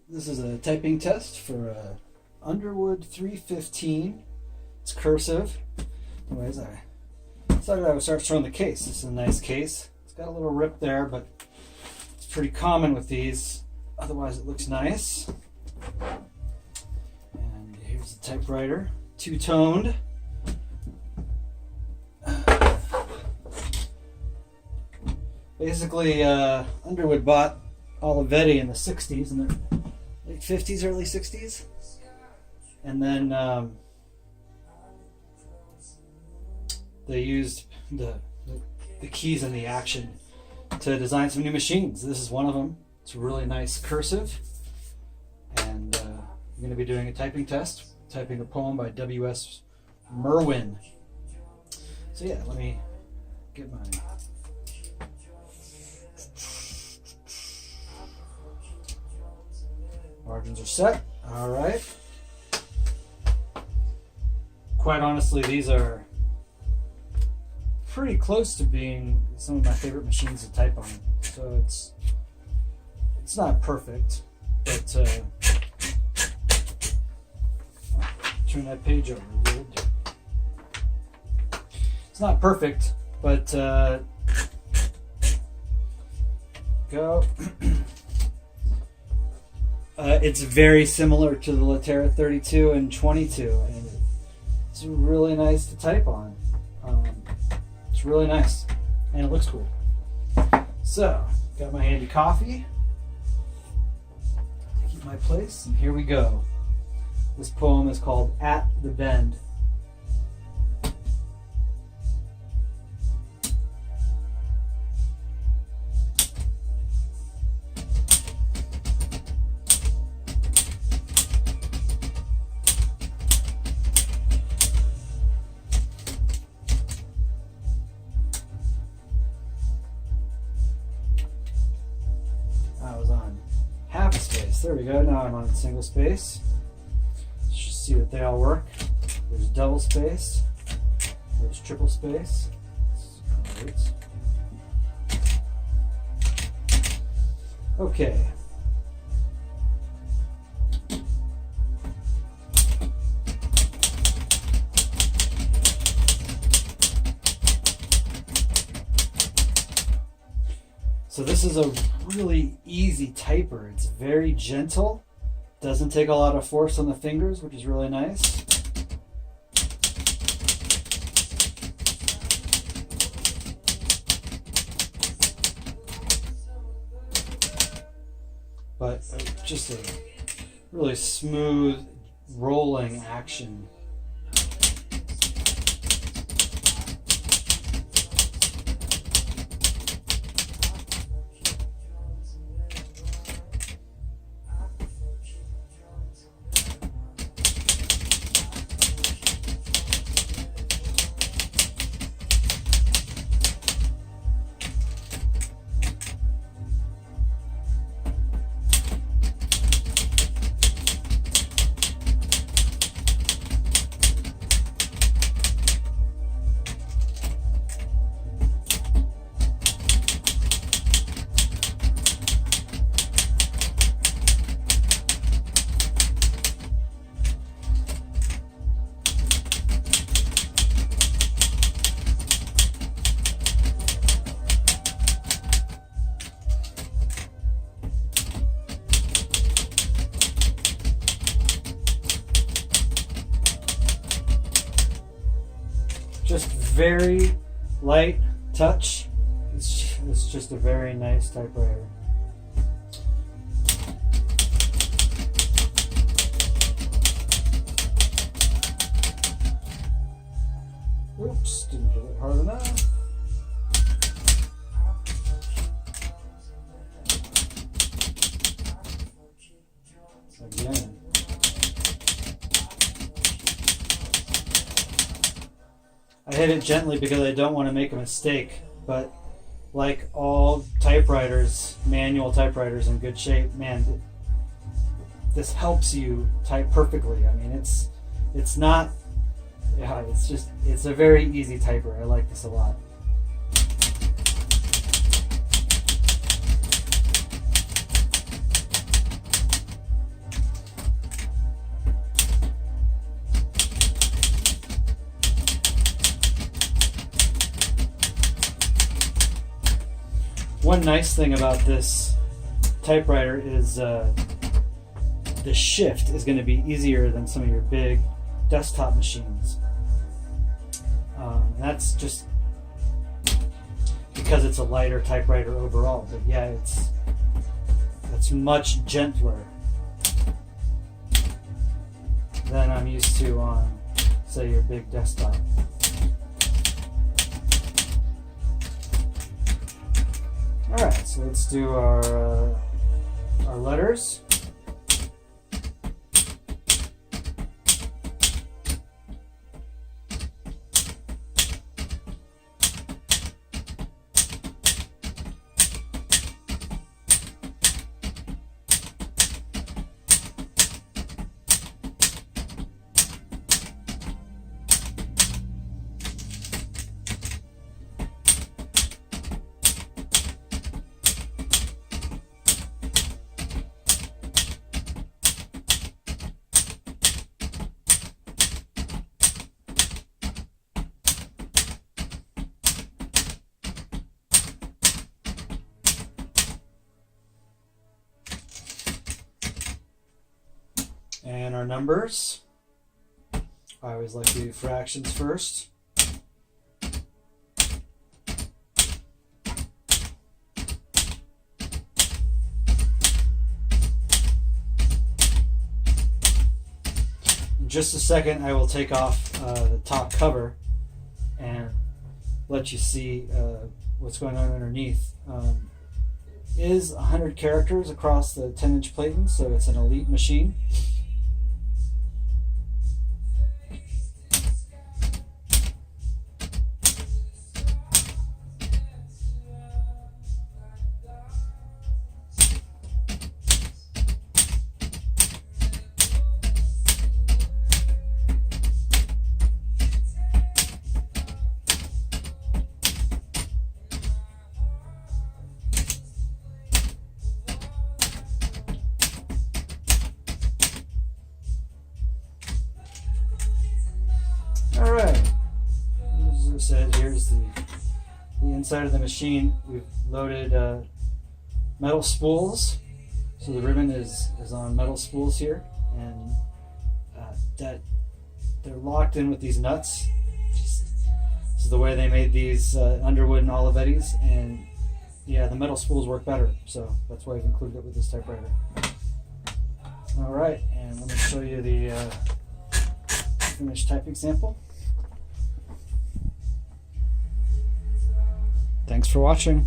This is a typing test for Underwood 315. It's cursive. Anyways, I decided I would start showing the case. This is a nice case. It's got a little rip there, but it's pretty common with these. Otherwise, it looks nice. And here's the typewriter, two-toned. Basically, Underwood bought Olivetti in the 60s, in the late 50s, early 60s. And then they used the keys and the action to design some new machines. This is one of them. It's really nice cursive. And I'm going to be doing a typing test, typing a poem by W.S. Merwin. So yeah, let me get my... Margins are set. All right. Quite honestly, these are pretty close to being some of my favorite machines to type on. So it's not perfect, but turn that page over. It's not perfect, but go. It's very similar to the Latera 32 and 22, and it's really nice to type on. It's really nice, and it looks cool. So, got my handy coffee. Keep my place, and here we go. This poem is called At the Bend. I was on half a space. There we go. Now I'm on single space. Let's just see that they all work. There's double space. There's triple space. Right. Okay. So this is a really easy typer. It's very gentle. Doesn't take a lot of force on the fingers, which is really nice. But just a really smooth rolling action. Just very light touch. It's just a very nice typewriter. Oops, didn't hit it hard enough. Again. I hit it gently because I don't want to make a mistake, but like all typewriters, manual typewriters in good shape, man, this helps you type perfectly. I mean, it's not, yeah, it's a very easy typer. I like this a lot. One nice thing about this typewriter is the shift is going to be easier than some of your big desktop machines. That's just because it's a lighter typewriter overall, but yeah, it's much gentler than I'm used to on, say, your big desktop. Alright, so let's do our letters. And our numbers. I always like to do fractions first. In just a second, I will take off the top cover and let you see what's going on underneath. Is 100 characters across the 10-inch plating, so it's an elite machine. Alright, as I said, here's the inside of the machine. We've loaded metal spools, so the ribbon is on metal spools here, and that they're locked in with these nuts. This is the way they made these Underwood and Olivetti's, and yeah, the metal spools work better, so that's why I've included it with this typewriter. Alright, and let me show you the finished typing sample. Thanks for watching.